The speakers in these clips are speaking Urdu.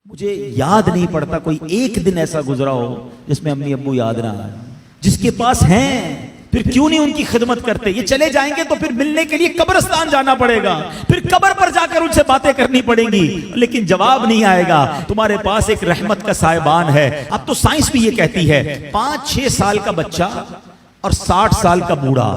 مجھے یاد نہیں پڑتا کوئی ایک دن ایسا گزرا ہو جس میں امی ابو یاد نہ آئے. جس کے پاس ہیں پھر کیوں نہیں ان کی خدمت کرتے؟ یہ چلے جائیں گے تو پھر ملنے کے لیے قبرستان جانا پڑے گا, پھر قبر پر جا کر ان سے باتیں کرنی پڑیں گی, لیکن جواب نہیں آئے گا. تمہارے پاس ایک رحمت کا سائبان ہے. اب تو سائنس بھی یہ کہتی ہے 5-6 سال کا بچہ اور 60 سال کا بوڑھا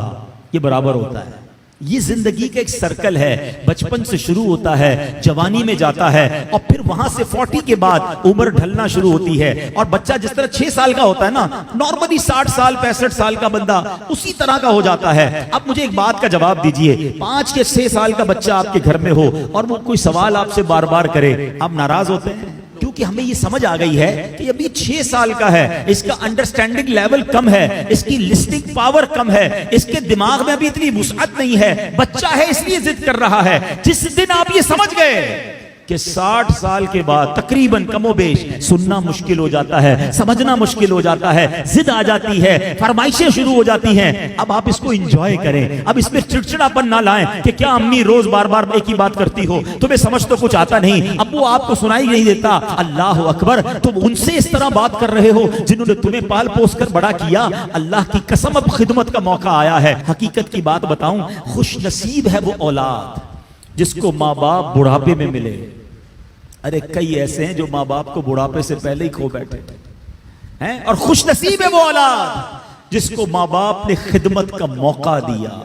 یہ برابر ہوتا ہے. یہ زندگی کا ایک سرکل ہے, بچپن سے شروع ہوتا ہے, جوانی میں جاتا ہے, اور پھر وہاں سے 40 کے بعد عمر ڈھلنا شروع ہوتی ہے. اور بچہ جس طرح 6 سال کا ہوتا ہے نا, نارملی 60 سال 65 سال کا بندہ اسی طرح کا ہو جاتا ہے. اب مجھے ایک بات کا جواب دیجئے, 5 یا 6 سال کا بچہ آپ کے گھر میں ہو اور وہ کوئی سوال آپ سے بار بار کرے, آپ ناراض ہوتے ہیں؟ کیونکہ ہمیں یہ سمجھ آ گئی ہے کہ ابھی 6 سال کا ہے, اس کا انڈرسٹینڈنگ لیول کم ہے, اس کی لسننگ پاور کم ہے, اس کے دماغ میں ابھی اتنی وسعت نہیں ہے, بچہ ہے اس لیے ضد کر رہا ہے. جس دن آپ یہ سمجھ گئے کہ 60 سال کے بعد تقریباً کم و بیش سننا مشکل ہو جاتا ہے, سمجھنا مشکل ہو جاتا ہے, ضد آ جاتی ہے, فرمائشیں شروع ہو جاتی ہیں, اب آپ اس کو انجوائے کریں. اب اس میں چڑچڑاپن نہ لائیں کہ کیا امی روز بار بار ایک ہی بات کرتی ہو, تمہیں سمجھ تو کچھ آتا نہیں, ابو آپ کو سنائی نہیں دیتا. اللہ اکبر, تم ان سے اس طرح بات کر رہے ہو جنہوں نے تمہیں پال پوس کر بڑا کیا. اللہ کی قسم اب خدمت کا موقع آیا ہے. حقیقت کی بات بتاؤں, خوش نصیب ہے وہ اولاد جس کو ماں باپ بڑھاپے میں ملے. ارے کئی ایسے ہیں جو ماں باپ کو بڑھاپے سے پہلے ہی کھو بیٹھے ہیں, اور خوش نصیب ہے وہ اولاد جس کو ماں باپ نے خدمت کا موقع دیا.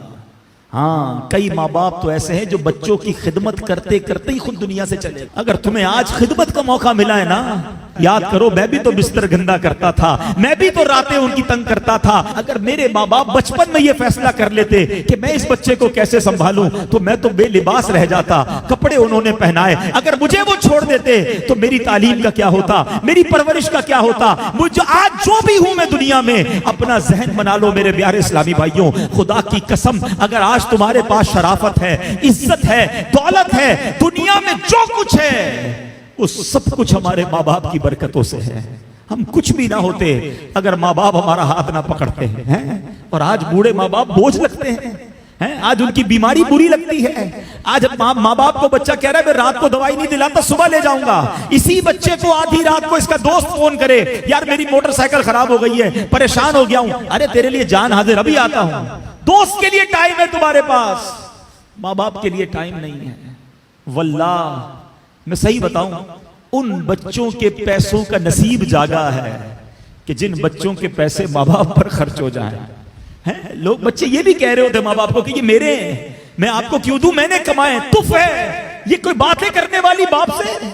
ہاں, کئی ماں باپ تو ایسے ہیں جو بچوں کی خدمت کرتے کرتے ہی خود دنیا سے چلے. اگر تمہیں آج خدمت کا موقع ملا ہے نا, یاد کرو میں بھی تو بستر گندا کرتا تھا, میں بھی تو راتیں ان کی تنگ کرتا تھا. اگر میرے ماں باپ بچپن میں یہ فیصلہ کر لیتے کہ میں اس بچے کو کیسے سنبھالوں تو میں تو بے لباس رہ جاتا. کپڑے انہوں نے پہنائے, اگر مجھے وہ چھوڑ دیتے تو میری تعلیم کا کیا ہوتا, میری پرورش کا کیا ہوتا. مجھے آج جو بھی ہوں میں دنیا میں, اپنا ذہن بنا لو میرے پیارے اسلامی بھائیوں, خدا کی قسم اگر آج تمہارے پاس شرافت ہے, عزت ہے, دولت ہے, دنیا میں جو کچھ ہے وہ سب کچھ ہمارے ماں باپ کی برکتوں سے ہے. ہم کچھ بھی نہ ہوتے اگر ماں باپ ہمارا ہاتھ نہ پکڑتے ہیں. اور آج بوڑھے ماں باپ بوجھ لگتے ہیں, آج ان کی بیماری بری لگتی ہے. آج ماں باپ کو بچہ کہہ رہا ہے میں رات کو دوائی نہیں دلاتا, صبح لے جاؤں گا. اسی بچے کو آدھی رات کو اس کا دوست فون کرے, یار میری موٹر سائیکل خراب ہو گئی ہے, پریشان ہو گیا ہوں. ارے تیرے لیے جان حاضر, ابھی آتا ہوں. دوست کے لیے ٹائم ہے تمہارے پاس, ماں باپ کے لیے ٹائم نہیں ہے. واللہ میں صحیح بتاؤں, ان بچوں کے پیسوں کا نصیب جاگا ہے کہ جن بچوں کے پیسے ماں باپ پر خرچ ہو جائیں. لوگ بچے یہ بھی کہہ رہے ہوتے ماں باپ کو کہ یہ میرے ہیں, میں آپ کو کیوں دوں, میں نے کمائے, تف ہے. یہ کوئی باتیں کرنے والی باپ سے,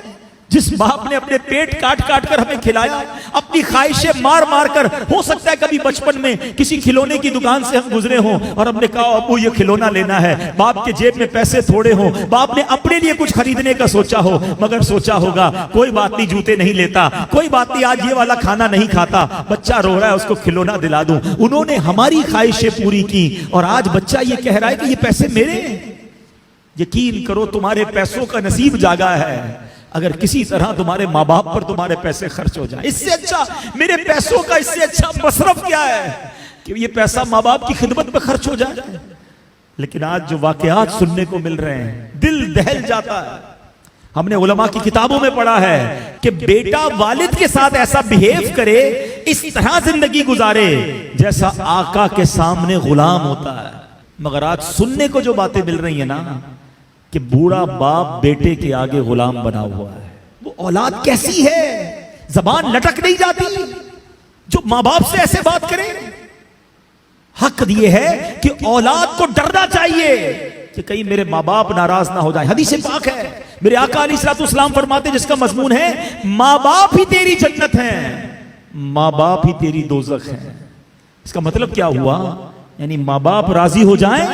جس باپ نے اپنے پیٹ کاٹ کاٹ کر ہمیں کھلایا, اپنی خواہشیں مار مار کر. ہو سکتا ہے کبھی بچپن میں کسی کھلونے کی دکان سے ہم گزرے ہوں اور ہم نے کہا ابو یہ کھلونا لینا ہے, باپ کے جیب میں پیسے تھوڑے ہوں, باپ نے اپنے لیے کچھ خریدنے کا سوچا ہو, مگر سوچا ہوگا کوئی بات نہیں جوتے نہیں لیتا, کوئی بات نہیں آج یہ والا کھانا نہیں کھاتا, بچہ رو رہا ہے اس کو کھلونا دلا دوں. انہوں نے ہماری خواہشیں پوری کی, اور آج بچہ یہ کہہ رہا ہے کہ یہ پیسے میرے ہیں. یقین کرو تمہارے پیسوں کا نصیب جاگا ہے اگر کسی طرح تمہارے ماں باپ پر تمہارے پیسے خرچ ہو جائیں. اس سے اچھا میرے پیسوں کا اس سے اچھا مصرف کیا ہے کہ یہ پیسہ ماں باپ کی خدمت میں خرچ ہو جائے. لیکن آج جو واقعات سننے کو مل رہے ہیں دل دہل جاتا ہے. ہم نے علماء کی کتابوں میں پڑھا ہے کہ بیٹا والد کے ساتھ ایسا بہیو کرے, اس طرح زندگی گزارے جیسا آقا کے سامنے غلام ہوتا ہے. مگر آج سننے کو جو باتیں مل رہی ہیں نا کہ بوڑھا باپ بیٹے کے آگے غلام بنا ہوا ہے. وہ اولاد کیسی ہے, زبان لٹک نہیں جاتی جو ماں باپ سے ایسے بات کرے. حق یہ ہے کہ اولاد کو ڈرنا چاہیے کہ کہیں میرے ماں باپ ناراض نہ ہو جائیں. حدیث پاک ہے, میرے آقا علیہ الصلوۃ والسلام فرماتے جس کا مضمون ہے ماں باپ ہی تیری جنت ہیں, ماں باپ ہی تیری دوزخ ہیں. اس کا مطلب کیا ہوا, یعنی ماں باپ راضی ہو جائیں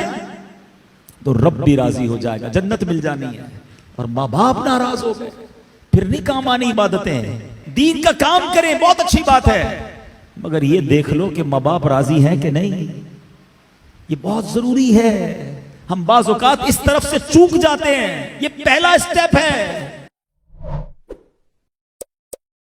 تو رب بھی راضی ہو جائے گا, جنت مل جانی ہے. اور ماں باپ ناراض ہو گئے پھر نہیں کام آنی عبادتیں. دین کا کام کریں بہت اچھی بات ہے, مگر یہ دیکھ لو کہ ماں باپ راضی ہیں کہ نہیں, یہ بہت ضروری ہے. ہم بعض اوقات اس طرف سے چوک جاتے ہیں, یہ پہلا اسٹیپ ہے.